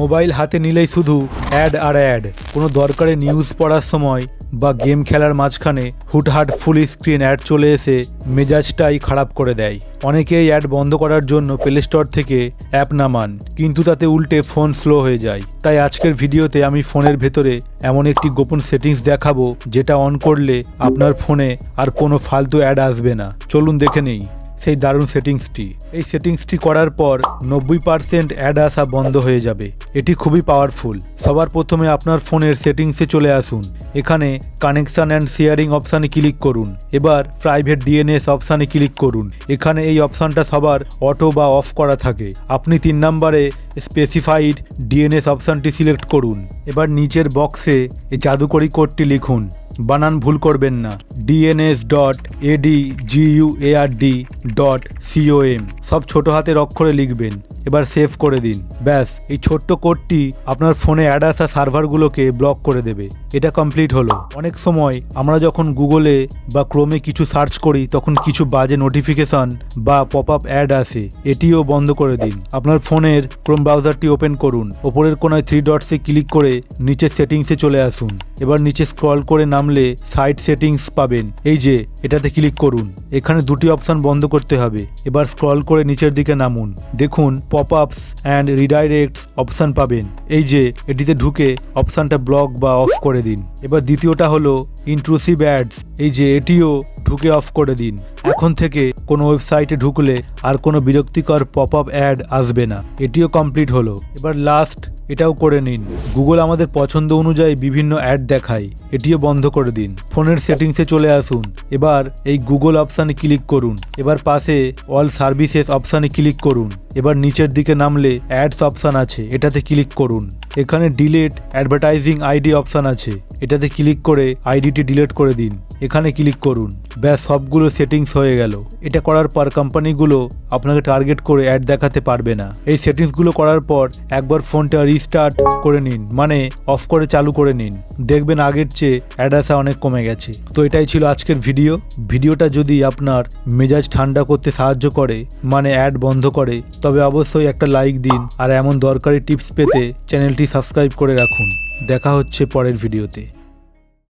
Mobile হাতে নিলেই শুধু অ্যাড আর অ্যাড। কোনো দরকারে নিউজ পড়ার সময় বা গেম খেলার মাঝখানে হুটহাট ফুল স্ক্রিন অ্যাড চলে এসে মেজাজটাই খারাপ করে দেয়। অনেকেই অ্যাড বন্ধ করার জন্য প্লে স্টোর থেকে অ্যাপ নামান, কিন্তু তাতে উল্টে ফোন স্লো হয়ে যায়। তাই আজকের ভিডিওতে আমি ফোনের ভেতরে এমন একটি গোপন সেটিংস দেখাবো যেটা অন করলে আপনার ফোনে আর কোনো ফালতু অ্যাড আসবে না। চলুন দেখে নেই সেই দারুণ সেটিংসটি। এই সেটিংসটি করার পর 90% অ্যাড আসা বন্ধ হয়ে যাবে। এটি খুবই পাওয়ারফুল। সবার প্রথমে আপনার ফোনের সেটিংসে চলে আসুন। এখানে কানেকশন অ্যান্ড শেয়ারিং অপশানে ক্লিক করুন। এবার প্রাইভেট ডিএনএস অপশানে ক্লিক করুন। এখানে এই অপশানটা সবার অটো বা অফ করা থাকে। আপনি 3 নম্বরে স্পেসিফাইড ডিএনএস অপশানটি সিলেক্ট করুন। এবার নিচের বক্সে এই জাদুকরি কোডটি লিখুন, বানান ভুল করবেন না, dns.adguard.com। সব ছোট হাতের অক্ষরে লিখবেন। এবার সেভ করে দিন। ব্যাস, এই ছোট্ট কোডটি আপনার ফোনে অ্যাড আসা সার্ভারগুলোকে ব্লক করে দেবে। এটা কমপ্লিট হলো। অনেক সময় আমরা যখন গুগলে বা ক্রোমে কিছু সার্চ করি তখন কিছু বাজে নোটিফিকেশন বা পপ আপ অ্যাড আসে। এটিও বন্ধ করে দিন। আপনার ফোনের ক্রোম ব্রাউজারটি ওপেন করুন। ওপরের কোনায় 3 ডটসে ক্লিক করে নিচের সেটিংসে চলে আসুন। এবার নিচে স্ক্রল করে নামলে সাইট সেটিংস পাবেন। এই যে এটাতে ক্লিক করুন। এখানে 2টি অপশন বন্ধ করতে হবে। এবার স্ক্রল করে নিচের দিকে নামুন। দেখুন পপআপস অ্যান্ড রিডাইরেক্টস অপশন পাবেন। এই যে এটিতে ঢুকে অপশনটা ব্লক বা অফ করে দিন। এবার দ্বিতীয়টা হলো ইন্ট্রুসিভ অ্যাডস। এই যে এটিও ঢুকে অফ করে দিন। এখন থেকে কোনো ওয়েবসাইটে ঢুকলে আর কোনো বিরক্তিকর পপ আপ অ্যাড আসবে না। এটিও কমপ্লিট হলো। এবার লাস্ট এটাও করে নিন। গুগল আমাদের পছন্দ অনুযায়ী বিভিন্ন অ্যাড দেখায়। এটিও বন্ধ করে দিন। ফোনের সেটিংসে চলে আসুন। এবার এই গুগল অপশানে ক্লিক করুন। এবার পাশে অল সার্ভিসেস অপশানে ক্লিক করুন। এবার নিচের দিকে নামলে অ্যাডস অপশান আছে, এটাতে ক্লিক করুন। এখানে ডিলিট অ্যাডভার্টাইজিং আইডি অপশান আছে, এটাতে ক্লিক করে আইডিটি ডিলিট করে দিন। এখানে ক্লিক করুন। ব্যাস, সবগুলো সেটিংস হয়ে গেল। এটা করার পর কোম্পানিগুলো আপনাকে টার্গেট করে অ্যাড দেখাতে পারবে না। এই সেটিংসগুলো করার পর একবার ফোনটা রিস্টার্ট করে নিন, মানে অফ করে চালু করে নিন। দেখবেন আগের চেয়ে অ্যাড আসা অনেক কমে গেছে। তো এটাই ছিল আজকের ভিডিওটা যদি আপনার মেজাজ ঠান্ডা করতে সাহায্য করে, মানে অ্যাড বন্ধ করে, তবে অবশ্যই একটা লাইক দিন। আর এমন দরকারি টিপস পেতে চ্যানেলটি সাবস্ক্রাইব করে রাখুন। দেখা হচ্ছে পরের ভিডিওতে।